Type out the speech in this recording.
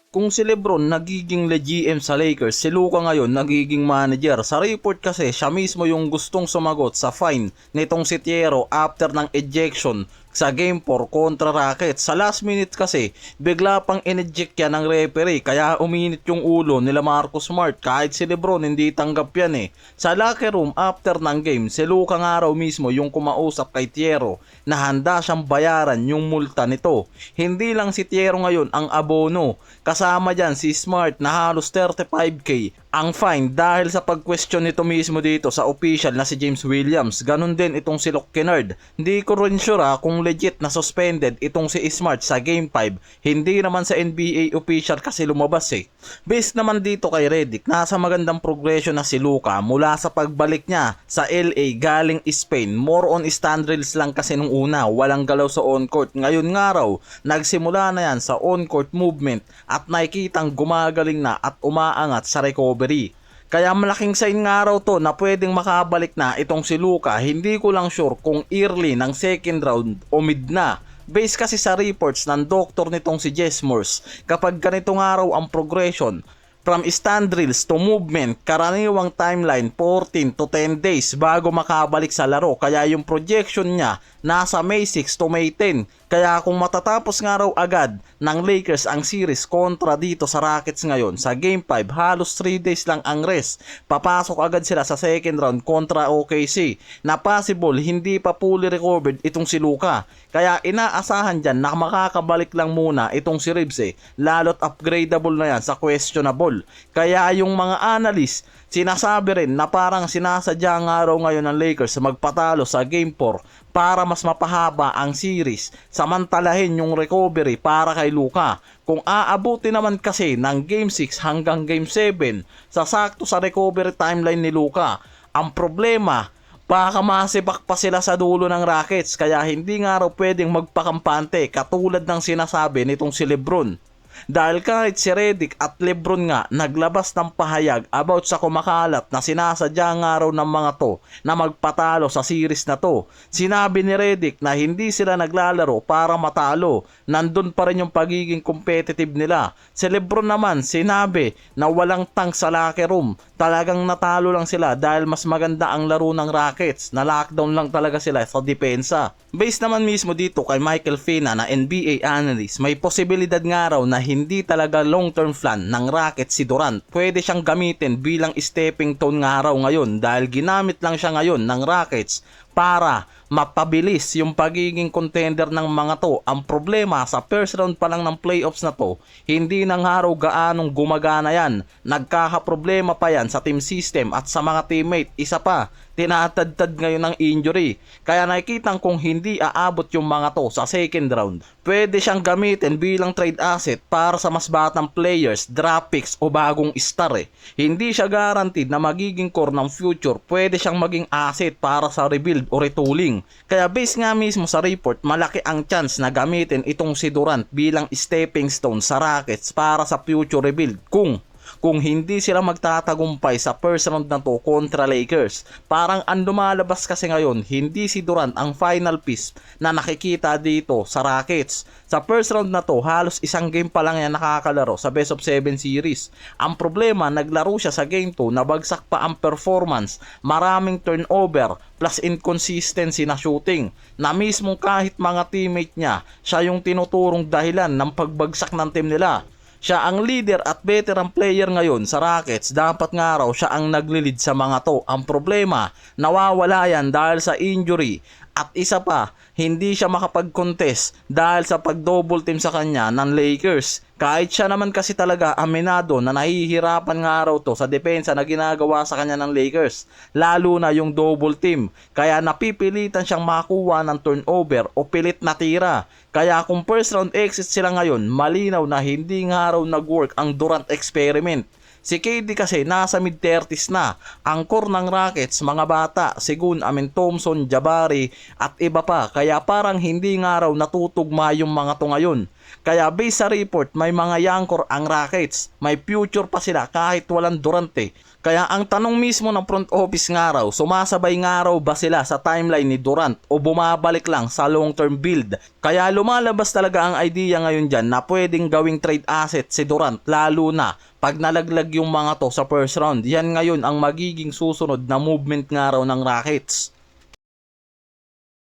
Kung si Lebron nagiging GM sa Lakers, si Luka ngayon nagiging manager. Sa report kasi, siya mismo yung gustong sumagot sa fine nitong si Thiero after ng ejection sa Game 4 kontra Rockets. Sa last minute kasi, bigla pang in-eject yan ng referee kaya uminit yung ulo nila Marcus Smart. Kahit si Lebron hindi tanggap yan eh. Sa locker room after ng game, si Luka nga raw mismo yung kumausap kay Thiero na handa siyang bayaran yung multa nito. Hindi lang si Thiero ngayon ang abono. Kasama dyan si Smart na halos 35k ang fine dahil sa pag-question nito mismo dito sa official na si James Williams. Ganon din itong si Luke Kennard. Hindi ko rin sure kung legit na suspended itong si Smart sa Game 5. Hindi naman sa NBA official kasi lumabas eh. Based naman dito kay Redick, nasa magandang progression na si Luka mula sa pagbalik niya sa LA galing Spain. More on stand drills lang kasi nung una, walang galaw sa on-court. Ngayon nga raw, nagsimula na yan sa on-court movement at nakikitang gumagaling na at umaangat sa recovery. Kaya malaking sign nga raw to na pwedeng makabalik na itong si Luka. Hindi ko lang sure kung early ng second round o mid na. Based kasi sa reports ng doktor nitong si Jess Morse, kapag ganito nga raw ang progression, from stand drills to movement, karaniwang timeline 14 to 10 days bago makabalik sa laro. Kaya yung projection niya nasa May 6 to May 10. Kaya kung matatapos nga raw agad ng Lakers ang series kontra dito sa Rockets ngayon sa Game 5, halos 3 days lang ang rest. Papasok agad sila sa second round kontra OKC na possible hindi pa fully recovered itong si Luka. Kaya inaasahan dyan na makakabalik lang muna itong si Reeves eh. Lalo't upgradable na yan sa questionable. Kaya yung mga analyst, sinasabi rin na parang sinasadya nga raw ngayon ng Lakers magpatalo sa Game 4 para mas mapahaba ang series. Samantalahin yung recovery para kay Luka. Kung aabuti naman kasi ng Game 6 hanggang Game 7, sasakto sa recovery timeline ni Luka. Ang problema, baka masibak pa sila sa dulo ng Rockets kaya hindi nga raw pwedeng magpakampante katulad ng sinasabi nitong si Lebron. Dahil kahit si Redick at Lebron nga naglabas ng pahayag about sa kumakalat na sinasadya nga raw ng mga to na magpatalo sa series na to. Sinabi ni Redick na hindi sila naglalaro para matalo. Nandun pa rin yung pagiging competitive nila. Si Lebron naman sinabi na walang tank sa locker room. Talagang natalo lang sila dahil mas maganda ang laro ng Rockets. Na lockdown lang talaga sila sa depensa. Based naman mismo dito kay Michael Fina na NBA analyst, may posibilidad nga raw na hindi talaga long-term plan ng Rockets si Durant. Pwede siyang gamitin bilang stepping stone nga raw ngayon dahil ginamit lang siya ngayon ng Rockets para mapabilis yung pagiging contender ng mga to. Ang problema sa first round pa lang ng playoffs na to, hindi na nga raw gaanong gumagana yan. Nagkakaproblema pa yan sa team system at sa mga teammate. Isa pa, tinatadtad ngayon ng injury. Kaya nakikitang kung hindi aabot yung mga to sa second round, pwede siyang gamitin bilang trade asset para sa mas batang players, draft picks o bagong star eh. Hindi siya guaranteed na magiging core ng future. Pwede siyang maging asset para sa rebuild o retooling. Kaya based nga mismo sa report, malaki ang chance na gamitin itong si Durant bilang stepping stone sa Rockets para sa future rebuild kung hindi sila magtatagumpay sa first round na to kontra Lakers. Parang ang lumalabas kasi ngayon, hindi si Durant ang final piece na nakikita dito sa Rockets. Sa first round na to, halos isang game pa lang yan nakakalaro sa best of 7 series. Ang problema, naglaro siya sa game 2, nabagsak pa ang performance, maraming turnover, plus inconsistency na shooting, na mismong kahit mga teammate niya, siya yung tinuturong dahilan ng pagbagsak ng team nila. Siya ang leader at veteran player ngayon sa Rockets. Dapat nga raw siya ang naglilid sa mga to. Ang problema, nawawala yan dahil sa injury. At isa pa, hindi siya makapag-contest dahil sa pag-double team sa kanya ng Lakers. Kahit siya naman kasi talaga aminado na nahihirapan nga raw to sa depensa na ginagawa sa kanya ng Lakers. Lalo na yung double team. Kaya napipilitan siyang makakuha ng turnover o pilit na tira. Kaya kung first round exit sila ngayon, malinaw na hindi nga raw nag-work ang Durant experiment. Si KD kasi nasa mid-30s na. Ang core ng Rockets, mga bata, Segun, Thompson, Jabari at iba pa. Kaya parang hindi nga raw natutugma yung mga to ngayon. Kaya base sa report, may mga young core ang Rockets. May future pa sila kahit walang Durant eh. Kaya ang tanong mismo ng front office nga raw, sumasabay nga raw ba sila sa timeline ni Durant o bumabalik lang sa long-term build? Kaya lumalabas talaga ang idea ngayon dyan na pwedeng gawing trade asset si Durant, lalo na pag nalaglag yung mga to sa first round. Yan ngayon ang magiging susunod na movement nga raw ng Rockets.